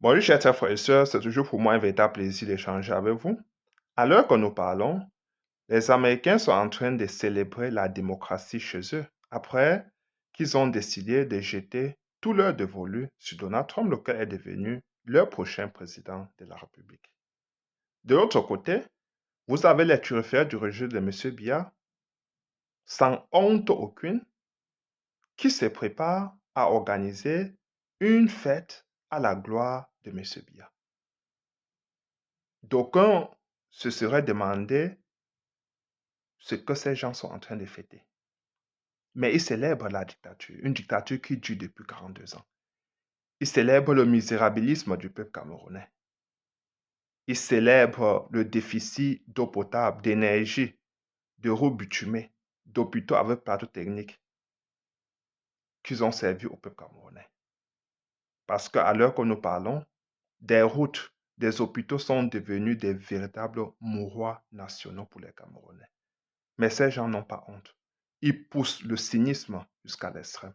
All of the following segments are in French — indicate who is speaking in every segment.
Speaker 1: Bonjour, chers frères et sœurs, c'est toujours pour moi un véritable plaisir d'échanger avec vous. À l'heure que nous parlons, les Américains sont en train de célébrer la démocratie chez eux, après qu'ils ont décidé de jeter tout leur dévolu sur Donald Trump, lequel est devenu leur prochain président de la République. De l'autre côté, vous avez les turiféraires du régime de M. Biya, sans honte aucune, qui se préparent à organiser une fête à la gloire de M. Biya. D'aucuns se seraient demandé ce que ces gens sont en train de fêter. Mais ils célèbrent la dictature, une dictature qui dure depuis 42 ans. Ils célèbrent le misérabilisme du peuple camerounais. Ils célèbrent le déficit d'eau potable, d'énergie, de routes bitumées, d'hôpitaux avec plateau technique qu'ils ont servi au peuple camerounais. Parce qu'à l'heure que nous parlons, des routes, des hôpitaux sont devenus des véritables mouroirs nationaux pour les Camerounais. Mais ces gens n'ont pas honte. Ils poussent le cynisme jusqu'à l'extrême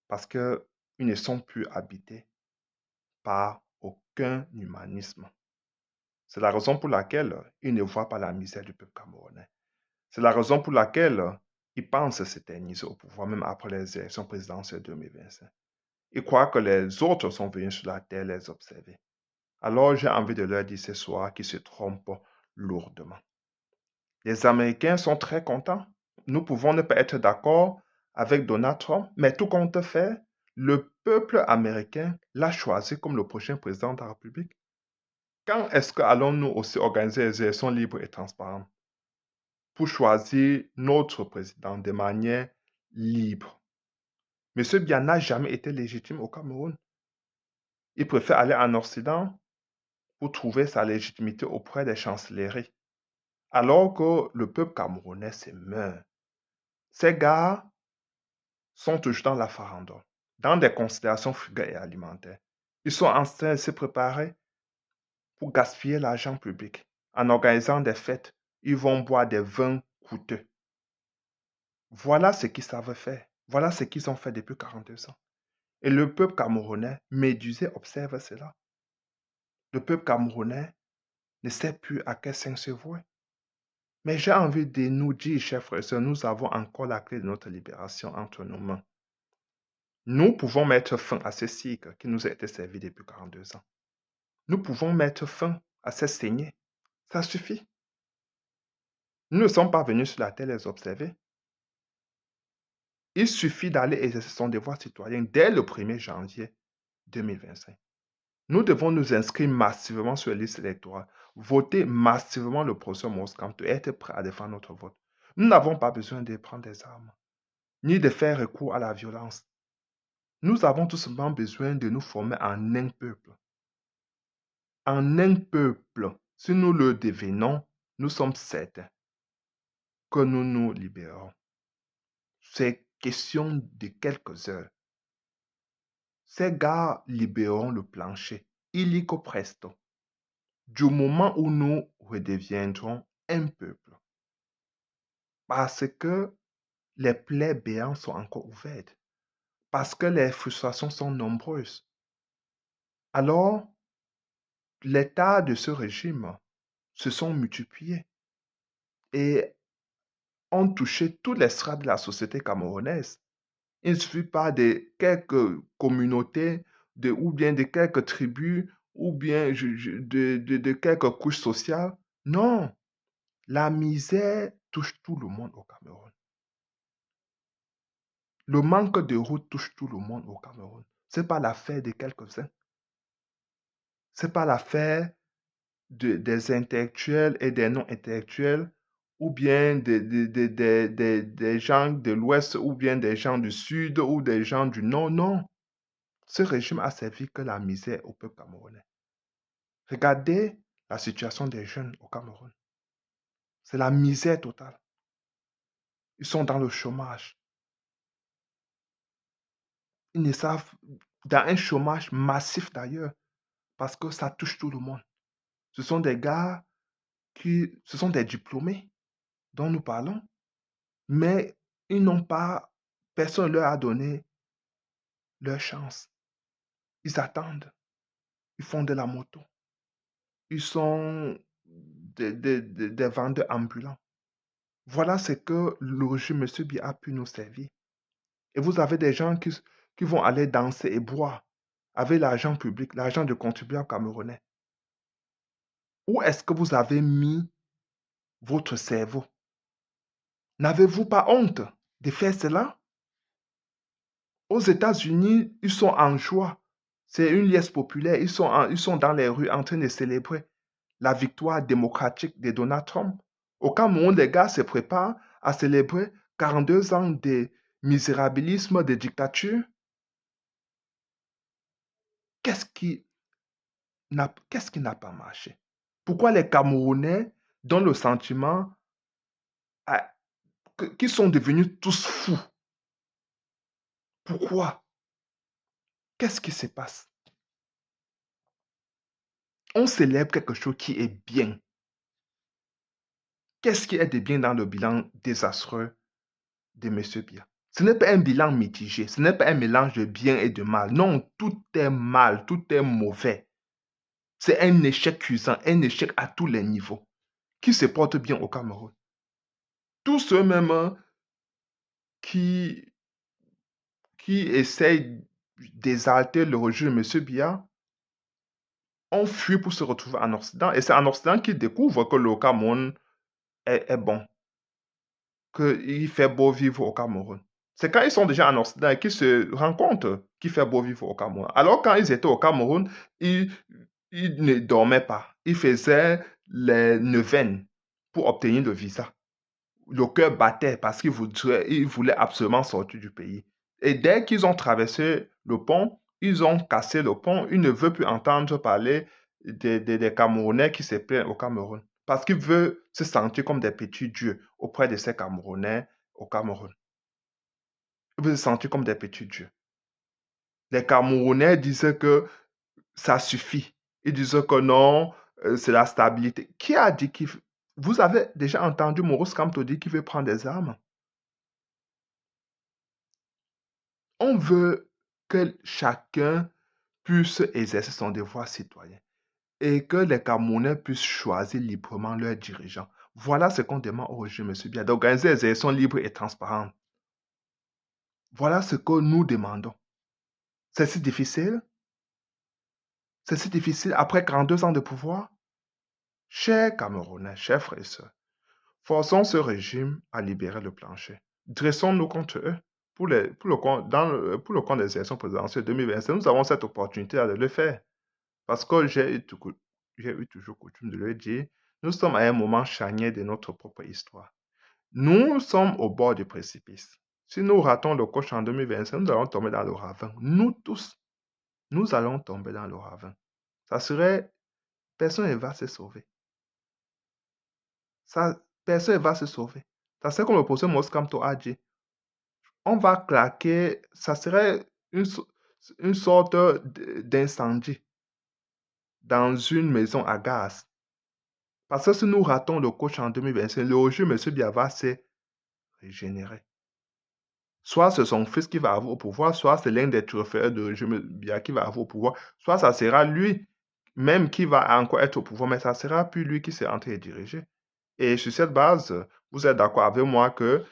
Speaker 1: parce qu'ils ne sont plus habités par aucun humanisme. C'est la raison pour laquelle ils ne voient pas la misère du peuple camerounais. C'est la raison pour laquelle ils pensent s'éterniser au pouvoir, même après les élections présidentielles 2025. Ils croient que les autres sont venus sur la terre les observer. Alors j'ai envie de leur dire ce soir qu'ils se trompent lourdement. Les Américains sont très contents. Nous pouvons ne pas être d'accord avec Donald Trump, mais tout compte fait, le peuple américain l'a choisi comme le prochain président de la République. Quand est-ce que allons-nous aussi organiser les élections libres et transparentes pour choisir notre président de manière libre? Monsieur Biya n'a jamais été légitime au Cameroun. Il préfère aller en Occident pour trouver sa légitimité auprès des chancelleries, alors que le peuple camerounais se meurt. Ces gars sont toujours dans la farandole, dans des considérations frugières et alimentaires. Ils sont en train de se préparer pour gaspiller l'argent public. En organisant des fêtes, ils vont boire des vins coûteux. Voilà ce qu'ils savent faire. Voilà ce qu'ils ont fait depuis 42 ans. Et le peuple camerounais, médusé, observe cela. Le peuple camerounais ne sait plus à quel sein se vouer. Mais j'ai envie de nous dire, chers frères et sœurs, nous avons encore la clé de notre libération entre nos mains. Nous pouvons mettre fin à ce cycle qui nous a été servi depuis 42 ans. Nous pouvons mettre fin à ces saignées. Ça suffit. Nous ne sommes pas venus sur la terre les observer. Il suffit d'aller exercer son devoir citoyen dès le 1er janvier 2025. Nous devons nous inscrire massivement sur les listes électorales, voter massivement le professeur Moscamp et être prêts à défendre notre vote. Nous n'avons pas besoin de prendre des armes, ni de faire recours à la violence. Nous avons tout simplement besoin de nous former en un peuple. En un peuple, si nous le devenons, nous sommes certains que nous nous libérons. C'est question de quelques heures. Ces gars libéreront le plancher, illico presto, du moment où nous redeviendrons un peuple. Parce que les plaies béantes sont encore ouvertes. Parce que les frustrations sont nombreuses. Alors, l'état de ce régime se sont multipliés et ont touché toutes les strates de la société camerounaise. Il ne suffit pas de quelques communautés ou bien de quelques tribus ou bien de quelques couches sociales. Non, la misère touche tout le monde au Cameroun. Le manque de route touche tout le monde au Cameroun. Ce n'est pas l'affaire de quelques-uns. Ce n'est pas l'affaire des intellectuels et des non-intellectuels ou bien des gens de l'Ouest ou bien des gens du Sud ou des gens du Nord. Non. Ce régime a servi que la misère au peuple camerounais. Regardez la situation des jeunes au Cameroun. C'est la misère totale. Ils sont dans le chômage. Ils ne savent, dans un chômage massif d'ailleurs, parce que ça touche tout le monde. Ce sont des gars ce sont des diplômés dont nous parlons, mais ils n'ont pas, personne ne leur a donné leur chance. Ils attendent. Ils font de la moto. Ils sont des vendeurs ambulants. Voilà ce que le régime M. Biya a pu nous servir. Et vous avez des gens qui vont aller danser et boire avec l'argent public, l'argent de contribuables camerounais. Où est-ce que vous avez mis votre cerveau? N'avez-vous pas honte de faire cela? Aux États-Unis, ils sont en joie. C'est une liesse populaire. Ils sont dans les rues en train de célébrer la victoire démocratique de Donald Trump. Au Cameroun, les gars se préparent à célébrer 42 ans de misérabilisme, de dictature. Qu'est-ce qui n'a pas marché? Pourquoi les Camerounais donnent le sentiment qu'ils sont devenus tous fous? Pourquoi? Qu'est-ce qui se passe? On célèbre quelque chose qui est bien. Qu'est-ce qui est de bien dans le bilan désastreux de M. Biya? Ce n'est pas un bilan mitigé, ce n'est pas un mélange de bien et de mal. Non, tout est mal, tout est mauvais. C'est un échec cuisant, un échec à tous les niveaux. Qui se porte bien au Cameroun? Tous ceux même qui, qui essayent d'exalter le régime de M. Biya ont fui pour se retrouver en Occident. Et c'est en Occident qu'ils découvrent que le Cameroun est bon, qu'il fait beau vivre au Cameroun. C'est quand ils sont déjà en Occident qu'ils se rendent compte qu'il fait beau vivre au Cameroun. Alors quand ils étaient au Cameroun, ils ne dormaient pas. Ils faisaient les neuvaines pour obtenir le visa. Le cœur battait parce qu'ils voulaient absolument sortir du pays. Et dès qu'ils ont traversé le pont, ils ont cassé le pont. Ils ne veulent plus entendre parler des Camerounais qui se plaignent au Cameroun. Parce qu'ils veulent se sentir comme des petits dieux auprès de ces Camerounais au Cameroun. Ils veulent se sentir comme des petits dieux. Les Camerounais disaient que ça suffit. Ils disaient que non, c'est la stabilité. Qui a dit qu'il... Vous avez déjà entendu Maurice Kamto dire qu'il veut prendre des armes? On veut que chacun puisse exercer son devoir citoyen et que les Camerounais puissent choisir librement leurs dirigeants. Voilà ce qu'on demande au régime, M. Biya, d'organiser des élections libres et transparentes. Voilà ce que nous demandons. C'est si difficile? C'est si difficile après 42 ans de pouvoir? Chers Camerounais, chers frères et sœurs, forçons ce régime à libérer le plancher. Dressons-nous contre eux. Pour le compte des élections présidentielles 2025, nous avons cette opportunité de le faire. Parce que j'ai eu toujours coutume de le dire, nous sommes à un moment charnière de notre propre histoire. Nous sommes au bord du précipice. Si nous ratons le coche en 2025, nous allons tomber dans le ravin. Nous tous, nous allons tomber dans le ravin. Ça serait... Personne ne va se sauver. Personne ne va se sauver. Ça serait comme le professeur Moskamto a dit. On va claquer, ça serait une sorte d'incendie dans une maison à gaz. Parce que si nous ratons le coach en 2025, le régime M. Biya va se régénérer. Soit c'est son fils qui va avoir au pouvoir, soit c'est l'un des turfeurs de régime Biya qui va avoir au pouvoir, soit ça sera lui même qui va encore être au pouvoir, mais ça sera plus lui qui sera en train de diriger. Et sur cette base, vous êtes d'accord avec moi que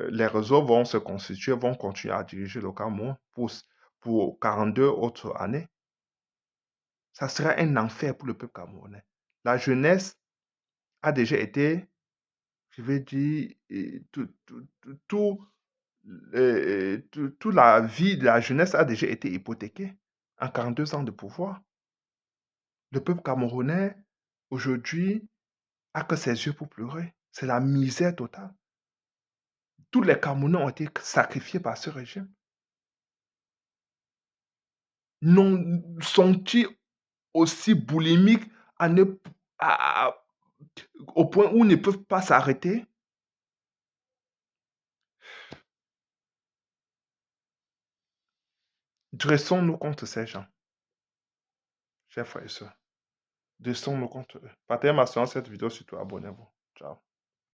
Speaker 1: les réseaux vont se constituer, vont continuer à diriger le Cameroun pour 42 autres années. Ça sera un enfer pour le peuple camerounais. La jeunesse a déjà été, je vais dire, toute la vie de la jeunesse a déjà été hypothéquée en 42 ans de pouvoir. Le peuple camerounais, aujourd'hui, a que ses yeux pour pleurer. C'est la misère totale. Tous les Camerounais ont été sacrifiés par ce régime. Non, sont-ils aussi boulimiques au point où ils ne peuvent pas s'arrêter? Dressons-nous contre ces gens, chers frères et sœurs. Dressons-nous contre eux. Partagez ma séance, cette vidéo, surtout abonnez-vous. Ciao.